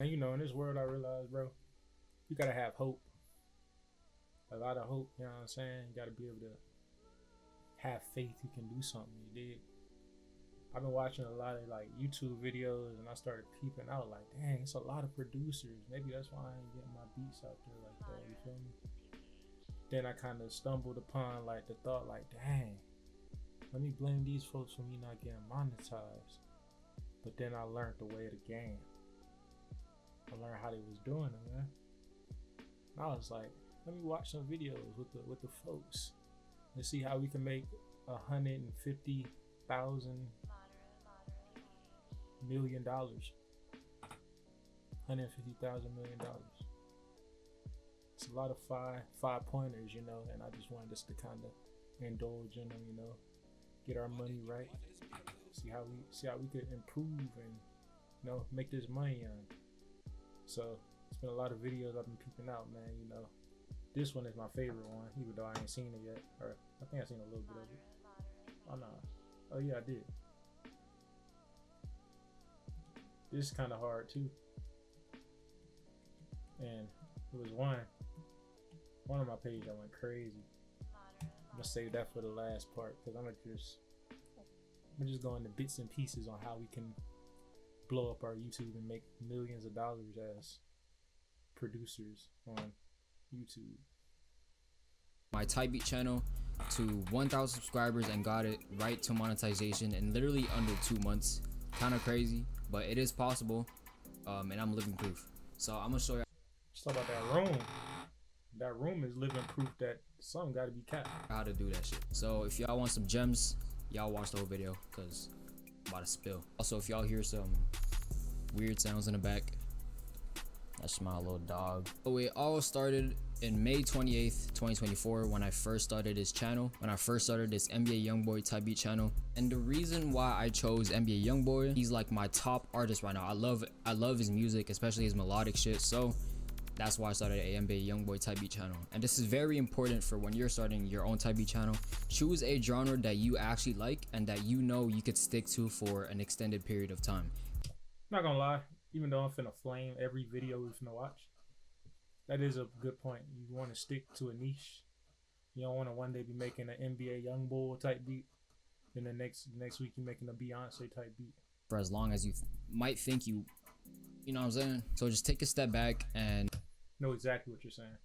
And in this world, I realized, bro, you gotta have hope. A lot of hope. You know what I'm saying? You gotta be able to have faith you can do something. You did. I've been watching a lot of like YouTube videos, and I started peeping out like, dang, it's a lot of producers. Maybe that's why I ain't getting my beats out there like that. You feel me? Then I kind of stumbled upon like the thought, like, dang, let me blame these folks for me not getting monetized. But then I learned the way of the game. I learned how they was doing it, man. And I was like, let me watch some videos with the folks and see how we can make $150,000 million. $150,000 million. It's a lot of five pointers, and I just wanted us to kind of indulge in them, get our money right, see how we could improve and make this money on. So it's been a lot of videos I've been peeping out, man. This one is my favorite one, even though I ain't seen it yet, or I think I've seen a little bit of it. Oh no, oh yeah, I did. This is kind of hard too, and it was one on my page that went crazy. I'm gonna save that for the last part because I'm just going to bits and pieces on how we can blow up our YouTube and make millions of dollars as producers on YouTube. My Type Beat channel to 1,000 subscribers and got it right to monetization in literally under 2 months. Kind of crazy, but it is possible, and I'm living proof. So I'm gonna show you. Just talk about that room. That room is living proof that something got to be capped. How to do that shit. So if y'all want some gems, y'all watch the whole video because I'm about to spill. Also, if y'all hear some weird sounds in the back, that's my little dog. So it all started in May 28th, 2024 when I first started this channel, when I first started this NBA Youngboy Type Beat channel. And the reason why I chose NBA Youngboy, he's like my top artist right now. I love his music, especially his melodic shit. So that's why I started a NBA Youngboy Type Beat channel. And this is very important for when you're starting your own Type Beat channel. Choose a genre that you actually like and that you could stick to for an extended period of time. Not gonna lie, even though I'm finna flame every video we're finna watch, that is a good point. You want to stick to a niche. You don't want to one day be making an NBA Youngboy type beat, then the next week you're making a Beyonce type beat. For as long as you might think you know what I'm saying? So just take a step back and know exactly what you're saying.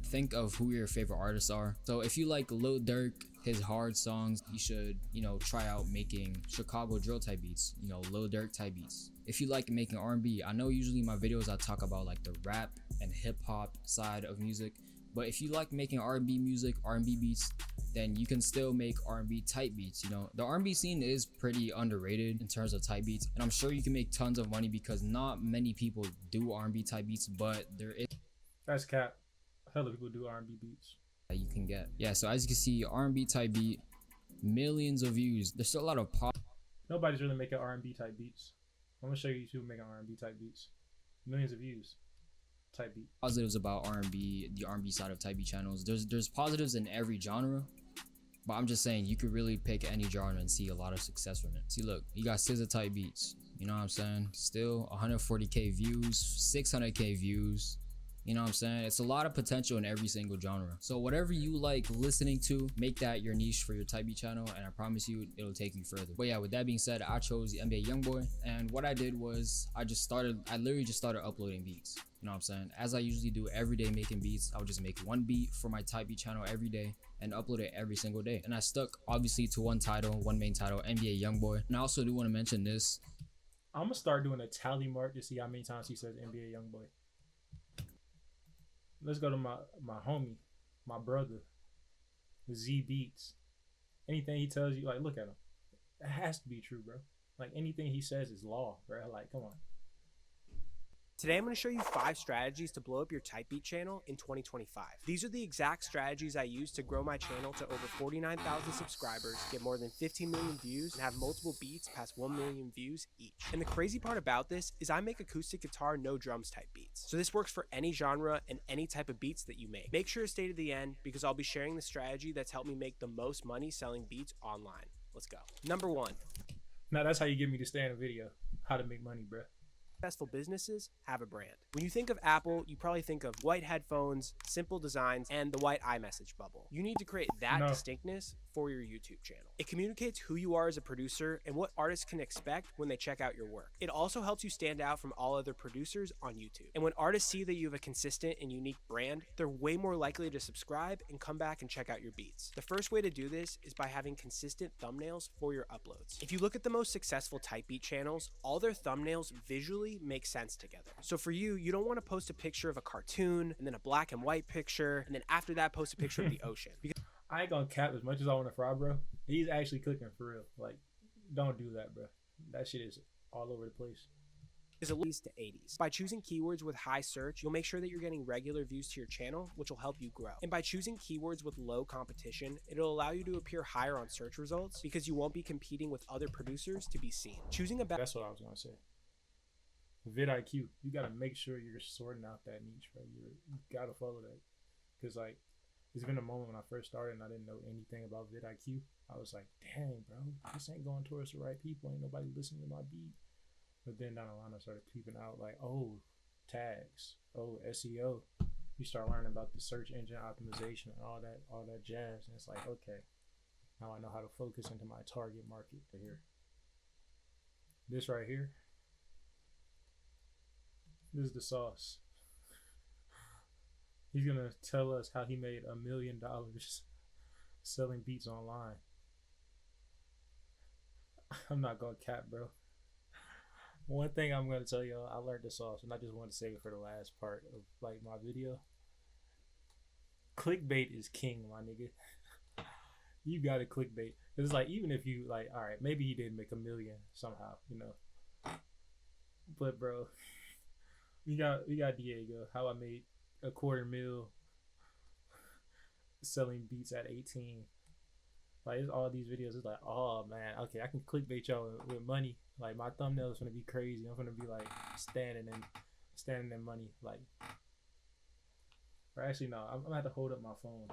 Think of who your favorite artists are. So if you like Lil Durk, his hard songs, you should, try out making Chicago drill type beats, Lil Durk type beats. If you like making R&B, I know usually in my videos I talk about like the rap and hip hop side of music, but if you like making R&B music, R&B beats, then you can still make R&B type beats. The R&B scene is pretty underrated in terms of type beats, and I'm sure you can make tons of money because not many people do R&B type beats, but there is. That's cap. Hella people do R&B beats. You can get. Yeah, so as you can see, R&B type beat, millions of views. There's still a lot of pop. Nobody's really making R&B type beats. I'm gonna show you two making R&B type beats. Millions of views. Type beat. Positives about R&B, the R&B side of type beat channels. There's positives in every genre, but I'm just saying you could really pick any genre and see a lot of success from it. See, look, you got SZA type beats. You know what I'm saying? Still 140k views, 600k views. You know what I'm saying? It's a lot of potential in every single genre. So whatever you like listening to, make that your niche for your Type Beat channel, and I promise you it'll take you further. But yeah, with that being said, I chose the NBA Youngboy, and what I did was I literally just started uploading beats. You know what I'm saying? As I usually do every day making beats, I would just make one beat for my Type Beat channel every day and upload it every single day. And I stuck obviously to one main title, NBA Youngboy. And I also do want to mention this. I'm gonna start doing a tally mark to see how many times he says NBA Youngboy. Let's go to my homie, my brother, Z Beats. Anything he tells you, like, look at him. It has to be true, bro. Like, anything he says is law, bro. Like, come on. Today I'm going to show you 5 strategies to blow up your Type Beat channel in 2025. These are the exact strategies I used to grow my channel to over 49,000 subscribers, get more than 15 million views, and have multiple beats past 1 million views each. And the crazy part about this is I make acoustic guitar, no drums type beats. So this works for any genre and any type of beats that you make. Make sure to stay to the end because I'll be sharing the strategy that's helped me make the most money selling beats online. Let's go. Number 1. Now that's how you get me to stay in a video. How to make money, bro. Successful businesses have a brand. When you think of Apple, you probably think of white headphones, simple designs, and the white iMessage bubble. You need to create that No. distinctness for your YouTube channel. It communicates who you are as a producer and what artists can expect when they check out your work. It also helps you stand out from all other producers on YouTube. And when artists see that you have a consistent and unique brand, they're way more likely to subscribe and come back and check out your beats. The first way to do this is by having consistent thumbnails for your uploads. If you look at the most successful type beat channels, all their thumbnails visually make sense together. So for you, you don't want to post a picture of a cartoon and then a black and white picture, and then after that post a picture of the ocean. Because I ain't gonna cap as much as I want to fry, bro. He's actually cooking for real. Like, don't do that, bro. That shit is all over the place. at least to 80s. By choosing keywords with high search, you'll make sure that you're getting regular views to your channel, which will help you grow. And by choosing keywords with low competition, it'll allow you to appear higher on search results because you won't be competing with other producers to be seen. Choosing a That's what I was gonna say. vidIQ, you gotta make sure you're sorting out that niche, bro. You gotta follow that, cause like it's been a moment when I first started and I didn't know anything about vidIQ. I was like, dang, bro, this ain't going towards the right people. Ain't nobody listening to my beat. But then down the line, I started peeping out like, oh, tags, oh, SEO. You start learning about the search engine optimization and all that jazz, and it's like, okay, now I know how to focus into my target market here. This right here, this is the sauce. He's gonna tell us how he made $1 million selling beats online. I'm not gonna cap, bro. One thing I'm gonna tell y'all, I learned the sauce, and I just want to save it for the last part of like my video. Clickbait is king, my nigga. You gotta clickbait. It's like, even if you like, all right, maybe he did make $1 million somehow, you know. But bro, we got Diego. How I made $250,000 selling beats at 18. Like, it's all these videos. It's like, oh man, okay, I can clickbait y'all with money. Like, my thumbnail is gonna be crazy. I'm gonna be like standing in money. Like, or actually no, I'm gonna have to hold up my phone.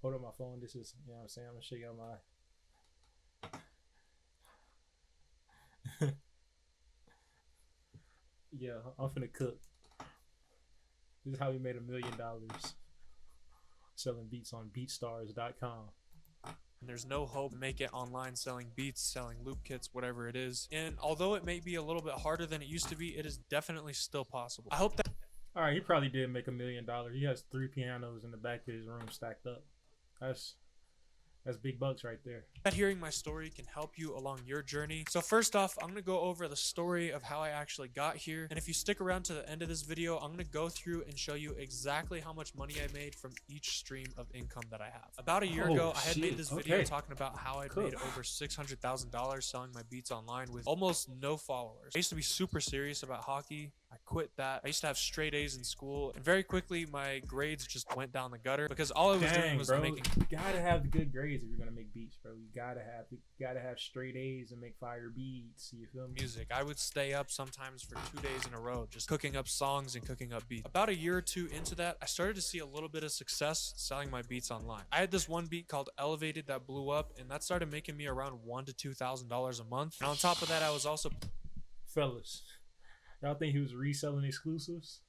Hold up my phone. This is, you know what I'm saying. I'm gonna show y'all my. Yeah, I'm finna cook. This is how we made $1 million selling beats on BeatStars.com. And there's no hope to make it online selling beats, selling loop kits, whatever it is. And although it may be a little bit harder than it used to be, it is definitely still possible. I hope that. All right, he probably did make $1 million. He has 3 pianos in the back of his room stacked up. That's big bucks right there. That hearing my story can help you along your journey. So first off, I'm going to go over the story of how I actually got here. And if you stick around to the end of this video, I'm going to go through and show you exactly how much money I made from each stream of income that I have. About a year ago, I had made this video talking about how I'd made over $600,000 selling my beats online with almost no followers. I used to be super serious about hockey. I quit that. I used to have straight A's in school, and very quickly my grades just went down the gutter because all I was doing was making. You gotta have the good grades if you're gonna make beats, bro. You gotta have straight A's and make fire beats. You feel me? Music. I would stay up sometimes for 2 days in a row, just cooking up songs and cooking up beats. About a year or two into that, I started to see a little bit of success selling my beats online. I had this one beat called Elevated that blew up, and that started making me around $1,000 to $2,000 a month. And on top of that, I was also. Fellas, y'all think he was reselling exclusives?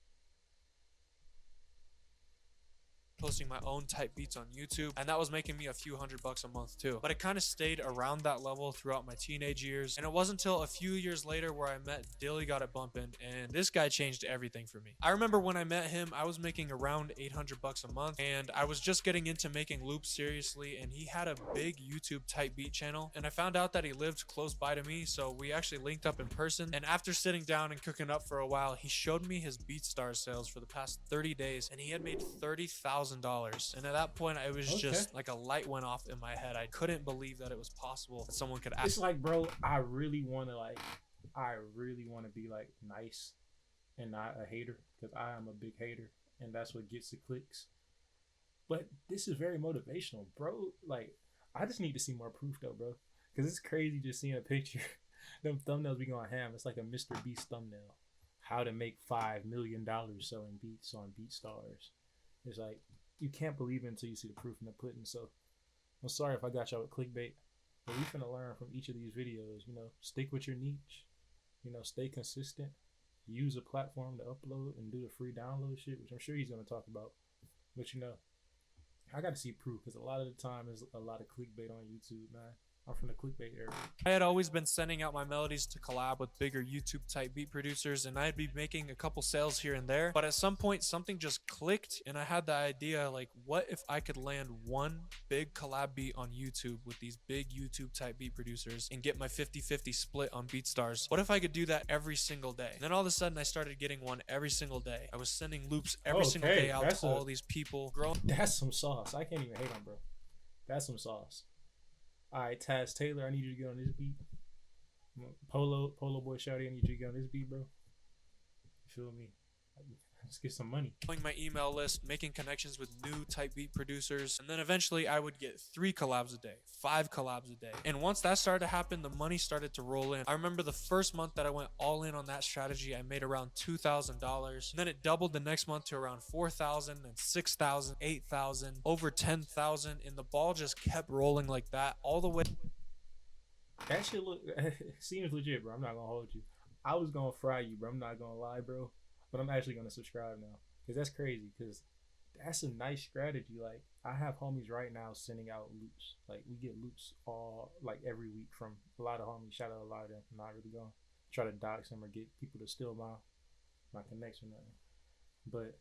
Posting my own type beats on YouTube, and that was making me a few $100 a month too. But it kind of stayed around that level throughout my teenage years, and it wasn't until a few years later where I met Dilly Got It Bumpin', and this guy changed everything for me. I remember when I met him, I was making around $800 a month, and I was just getting into making loops seriously, and he had a big YouTube type beat channel, and I found out that he lived close by to me, so we actually linked up in person. And after sitting down and cooking up for a while, he showed me his BeatStars sales for the past 30 days, and he had made $30,000. And at that point, it was just like a light went off in my head. I couldn't believe that it was possible that someone could ask. It's like, bro, I really want to be like nice and not a hater, because I am a big hater, and that's what gets the clicks. But this is very motivational, bro. Like, I just need to see more proof though, bro, because it's crazy just seeing a picture. Them thumbnails be going ham. It's like a Mr. Beast thumbnail. How to make $5 million selling beats on BeatStars. It's like, you can't believe it until you see the proof in the pudding. So I'm sorry if I got y'all with clickbait, but we finna learn from each of these videos. You know, stick with your niche. You know, stay consistent. use a platform to upload and do the free download shit, which I'm sure he's gonna talk about. But you know, I gotta see proof because a lot of the time there's a lot of clickbait on YouTube, man. I'm from the clickbait era. I had always been sending out my melodies to collab with bigger YouTube type beat producers, and I'd be making a couple sales here and there. But at some point, something just clicked, and I had the idea, like, what if I could land one big collab beat on YouTube with these big YouTube type beat producers and get my 50-50 split on BeatStars? What if I could do that every single day? And then all of a sudden, I started getting one every single day. I was sending loops every single day out to all these people. That's some sauce. I can't even hate on, bro. That's some sauce. All right, Taz Taylor, I need you to get on this beat. Polo Boy Shouty, I need you to get on this beat, bro. You feel me? Let's get some money. Filling my email list, making connections with new type beat producers, and then eventually I would get 3 collabs a day, 5 collabs a day. And once that started to happen, the money started to roll in. I remember the first month that I went all in on that strategy, I made around $2,000. Then it doubled the next month to around $4,000, then $6,000, $8,000, over $10,000, and the ball just kept rolling like that all the way. That shit seems legit, bro. I'm not gonna hold you. I was gonna fry you, bro. I'm not gonna lie, bro. But I'm actually gonna subscribe now, cause that's crazy. Cause that's a nice strategy. Like I have homies right now sending out loops. Like we get loops all like every week from a lot of homies. Shout out a lot of them. I'm not really gonna try to dox them or get people to steal my connection or nothing. But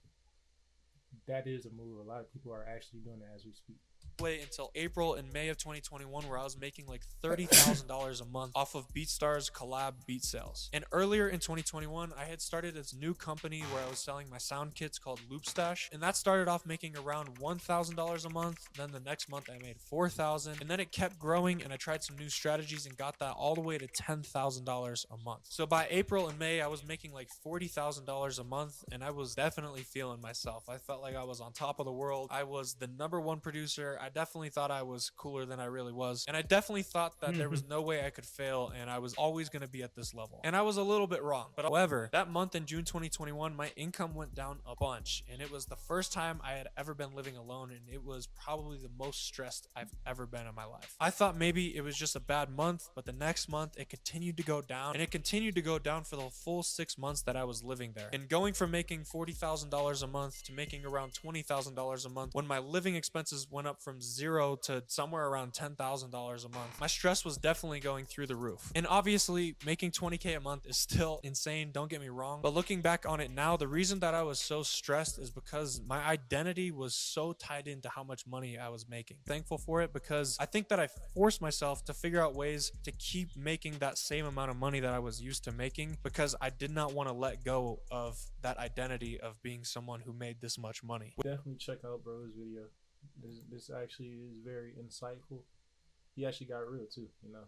that is a move. A lot of people are actually doing it as we speak. Wait until April and May of 2021 where I was making like $30,000 a month off of BeatStars collab beat sales. And earlier in 2021, I had started this new company where I was selling my sound kits called Loopstash, and that started off making around $1,000 a month. Then the next month I made $4,000, and then it kept growing, and I tried some new strategies and got that all the way to $10,000 a month. So by April and May, I was making like $40,000 a month, and I was definitely feeling myself. I felt like I was on top of the world. I was the #1 producer. I definitely thought I was cooler than I really was. And I definitely thought that there was no way I could fail and I was always going to be at this level. And I was a little bit wrong. But however, that month in June 2021, my income went down a bunch. And it was the first time I had ever been living alone. And it was probably the most stressed I've ever been in my life. I thought maybe it was just a bad month, but the next month it continued to go down. And it continued to go down for the full 6 months that I was living there. And going from making $40,000 a month to making around $20,000 a month when my living expenses went up from 0 to somewhere around $10,000 a month. My stress was definitely going through the roof. And obviously, making $20K a month is still insane, don't get me wrong. But looking back on it now, the reason that I was so stressed is because my identity was so tied into how much money I was making. Thankful for it because I think that I forced myself to figure out ways to keep making that same amount of money that I was used to making because I did not want to let go of that identity of being someone who made this much money. Definitely check out bro's video. This actually is very insightful. He actually got real too, you know.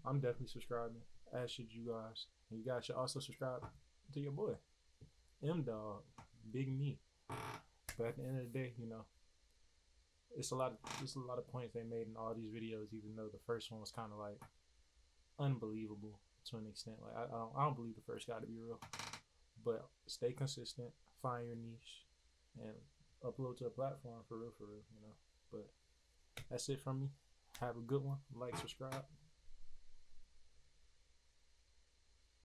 I'm definitely subscribing, as should you guys. And you guys should also subscribe to your boy, M-Dog, Big Me. But at the end of the day, you know, it's a lot of points they made in all these videos, even though the first one was kind of like unbelievable to an extent. Like I don't believe the first guy to be real. But stay consistent, find your niche, and upload to a platform for real, you know. But that's it from me. Have a good one. Like, subscribe.